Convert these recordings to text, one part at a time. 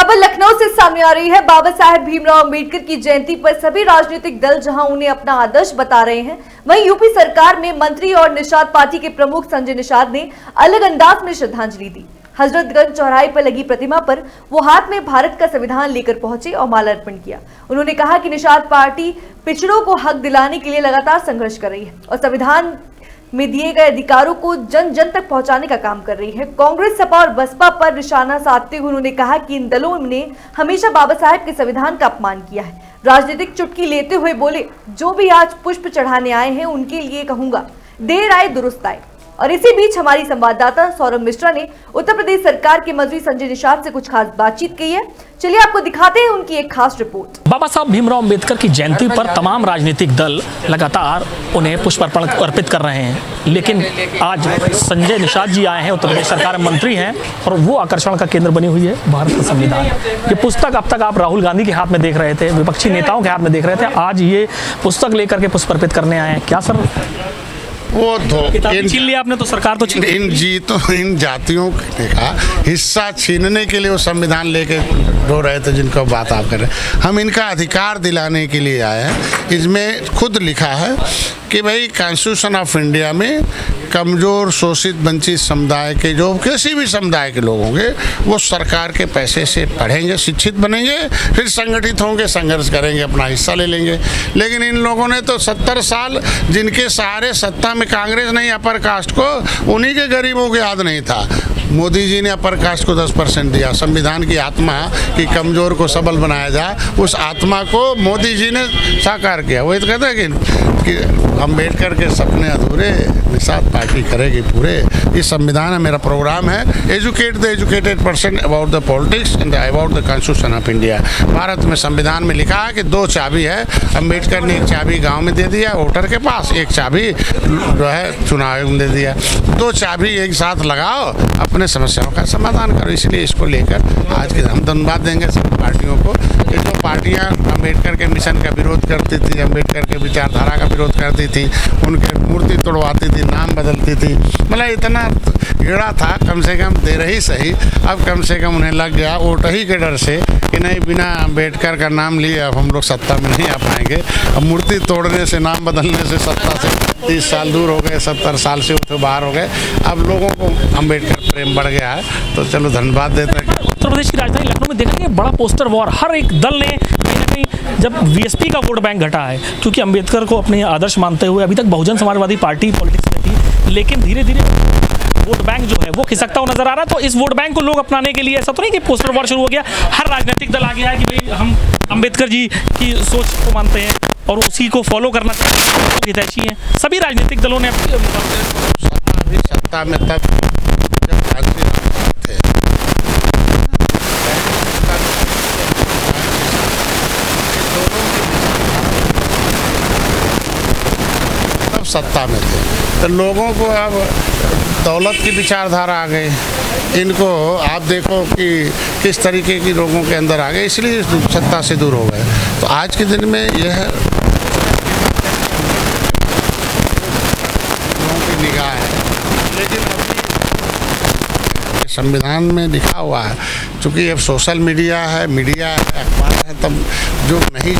खबर लखनऊ से सामने आ रही है। बाबा साहेब भीमराव अंबेडकर की जयंती पर सभी राजनीतिक दल जहां उन्हें अपना आदर्श बता रहे हैं, वहीं यूपी सरकार में मंत्री और निषाद पार्टी के प्रमुख संजय निषाद ने अलग अंदाज में श्रद्धांजलि दी। हजरतगंज चौराहे पर लगी प्रतिमा पर वो हाथ में भारत का संविधान लेकर पहुंचे और माला अर्पण किया। उन्होंने कहा कि निषाद पार्टी पिछड़ों को हक दिलाने के लिए लगातार संघर्ष कर रही है और संविधान में दिए गए अधिकारों को जन जन तक पहुंचाने का काम कर रही है। कांग्रेस, सपा और बसपा पर निशाना साधते हुए उन्होंने कहा कि इन दलों ने हमेशा बाबा साहेब के संविधान का अपमान किया है। राजनीतिक चुटकी लेते हुए बोले, जो भी आज पुष्प चढ़ाने आए हैं उनके लिए कहूंगा, देर आए दुरुस्त आए। और इसी बीच हमारी संवाददाता सौरभ मिश्रा ने उत्तर प्रदेश सरकार के मंत्री संजय निषाद से कुछ खास बातचीत की है। चलिए आपको दिखाते हैं उनकी एक खास रिपोर्ट। बाबा साहब भीमराव अंबेडकर की जयंती पर तमाम राजनीतिक दल लगातार उन्हें पुष्प अर्पित कर रहे हैं, लेकिन आज संजय निषाद जी आए हैं, उत्तर प्रदेश सरकार में मंत्री हैं और वो आकर्षण का केंद्र बनी हुई है भारत का संविधान। ये पुस्तक अब तक आप राहुल गांधी के हाथ में देख रहे थे, विपक्षी नेताओं के हाथ में देख रहे थे, आज ये पुस्तक लेकर के पुष्प अर्पित करने आए हैं। क्या सर वो छीन लिया आपने तो सरकार तो इन जातियों का हिस्सा छीनने के लिए वो संविधान लेके रो रहे थे, जिनको बात आप कर रहे हैं। हम इनका अधिकार दिलाने के लिए आए हैं। इसमें खुद लिखा है कि भाई कॉन्स्टिट्यूशन ऑफ इंडिया में कमज़ोर, शोषित, वंचित समुदाय के, जो किसी भी समुदाय के लोग होंगे, वो सरकार के पैसे से पढ़ेंगे, शिक्षित बनेंगे, फिर संगठित होंगे, संघर्ष करेंगे, अपना हिस्सा ले लेंगे। लेकिन इन लोगों ने तो 70 साल जिनके सहारे सत्ता में कांग्रेस नहीं अपर कास्ट को, उन्हीं के गरीबों को याद नहीं था। मोदी जी ने अपर कास्ट को 10% दिया। संविधान की आत्मा कि कमज़ोर को सबल बनाया जाए, उस आत्मा को मोदी जी ने साकार किया। वही तो कहते हैं कि अंबेडकर के सपने अधूरे, निषाद पार्टी करेगी पूरे। इस संविधान है, मेरा प्रोग्राम है, educate the educated person about the politics and about the constitution of India. Bharat में संविधान में लिखा है कि 2 चाबी है। अंबेडकर ने एक चाबी गांव में दे दिया वोटर के पास, एक चाबी जो है चुनाव आयोग में दे दिया। 2 चाबी एक साथ लगाओ, अपने समस्याओं का समाधान करो। इसलिए इसको लेकर आज के हम धन्यवाद देंगे सभी पार्टियों को कि जो पार्टियाँ अम्बेडकर के मिशन का विरोध करती थी, अम्बेडकर के विचारधारा का विरोध करती थी, उनके मूर्ति तोड़वाती थी, नाम बदलती थी, मतलब इतना गिरा था, कम से कम देर ही सही, अब कम से कम उन्हें लग गया वोट ही के डर से कि नहीं, बिना अम्बेडकर का नाम लिए अब हम लोग सत्ता में नहीं आ पाएंगे। अब मूर्ति तोड़ने से, नाम बदलने से सत्ता से 30 साल दूर हो गए, 70 साल से उठे बाहर हो गए। अब लोगों को अम्बेडकर प्रेम बढ़ गया है, तो चलो धन्यवाद देते हैं। उत्तर प्रदेश की राजधानी लखनऊ में देखेंगे बड़ा पोस्टर वॉर, हर एक दल ने कहीं ना कहीं, जब वीएसपी का वोट बैंक घटा है, क्योंकि अंबेडकर को अपने आदर्श मानते हुए अभी तक बहुजन समाजवादी पार्टी पॉलिटिक्स में थी, लेकिन धीरे धीरे वोट बैंक जो है वो खिसकता हुआ नजर आ रहा है। तो इस वोट बैंक को लोग अपनाने के लिए ऐसा तो नहीं कि पोस्टर वॉर शुरू हो गया, हर राजनीतिक दल आ गया है कि भाई हम अंबेडकर जी की सोच को मानते हैं और उसी को फॉलो करना चाहते हैं, हितैषी हैं। सभी राजनीतिक दलों ने सत्ता में तब सत्ता में थे, तो लोगों को अब दौलत की विचारधारा आ गई। इनको आप देखो कि किस तरीके की लोगों के अंदर आ गए, इसलिए सत्ता से दूर हो गए। तो आज के दिन में यह लोगों की निगाह है, लेकिन अभी संविधान में लिखा हुआ है, चूँकि अब सोशल मीडिया है, अखबार है, तब जो नहीं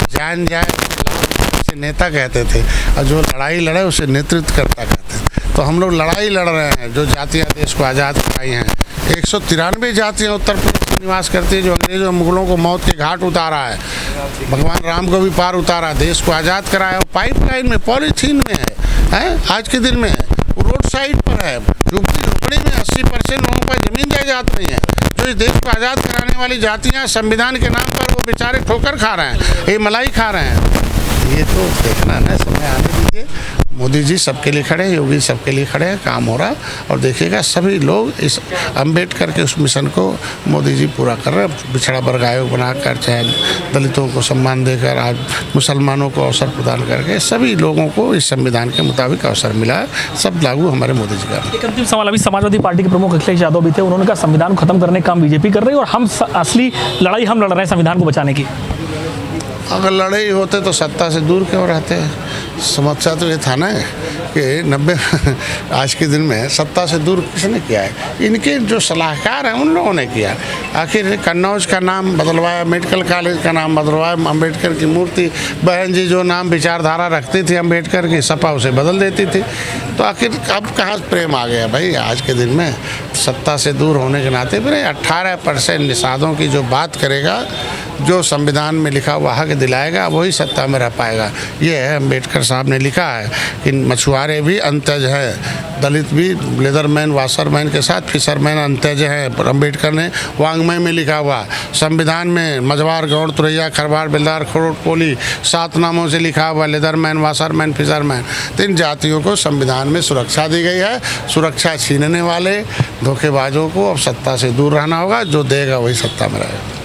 जान जाए नेता कहते थे, और जो लड़ाई लड़े उसे नेतृत्व करता कहते थे। तो हम लोग लड़ाई लड़ रहे हैं, जो जातियाँ देश को आज़ाद कराई हैं। 193 जातियाँ उत्तर प्रदेश में निवास करती हैं, जो अंग्रेजों और मुगलों को मौत के घाट उतारा है, भगवान राम को भी पार उतारा, देश को आज़ाद कराया। और पाइपलाइन में, पॉलीथीन में है, आज के दिन में है, रोड साइड पर है, झोपड़ी में 80% लोगों का जमीन जायदाद नहीं है। जो इस देश को आज़ाद कराने वाली जातियाँ संविधान के नाम पर वो बेचारे ठोकर खा रहे हैं, ये मलाई खा रहे हैं। ये तो देखना है, समय आने दीजिए। मोदी जी सबके लिए खड़े हैं, योगी सबके लिए खड़े हैं, काम हो रहा है। और देखिएगा सभी लोग इस अम्बेडकर के उस मिशन को मोदी जी पूरा कर रहे हैं। पिछड़ा वर्ग आयोग बनाकर, चाहे दलितों को सम्मान देकर, आज मुसलमानों को अवसर प्रदान करके सभी लोगों को इस संविधान के मुताबिक अवसर मिला है। सब लागू हमारे मोदी जी का। एक अंतिम सवाल, अभी समाजवादी पार्टी के प्रमुख अखिलेश यादव भी थे, उन्होंने कहा संविधान को खत्म करने का काम बीजेपी कर रही है और हम असली लड़ाई हम लड़ रहे हैं संविधान को बचाने की। अगर लड़े ही होते तो सत्ता से दूर क्यों रहते हैं? समस्या तो ये था ना कि 90 आज के दिन में सत्ता से दूर किसने किया है? इनके जो सलाहकार हैं उन लोगों ने किया। आखिर कन्नौज का नाम बदलवाया, मेडिकल कॉलेज का नाम बदलवाया, अम्बेडकर की मूर्ति, बहन जी जो नाम विचारधारा रखती थी अम्बेडकर की, सपा उसे बदल देती थी। तो आखिर अब कहाँ प्रेम आ गया भाई आज के दिन में? सत्ता से दूर होने के नाते फिर 18% निषादों की जो बात करेगा, जो संविधान में लिखा हुआ हक दिलाएगा, वही सत्ता में रह पाएगा। ये है अम्बेडकर साहब ने लिखा है कि मछुआरे भी अंत्यज है, दलित भी लेदरमैन वाशरमैन के साथ फिशरमैन अंत्यज है। अम्बेडकर ने वांग्मय में लिखा हुआ, संविधान में मझवार गौड़ तुरैया खरवार बिलदार खरोट कोली 7 नामों से लिखा हुआ लेदरमैन वाशरमैन फिशरमैन। 3 जातियों को संविधान में सुरक्षा दी गई है। सुरक्षा छीनने वाले धोखेबाजों को अब सत्ता से दूर रहना होगा, जो देगा वही सत्ता में रहेगा।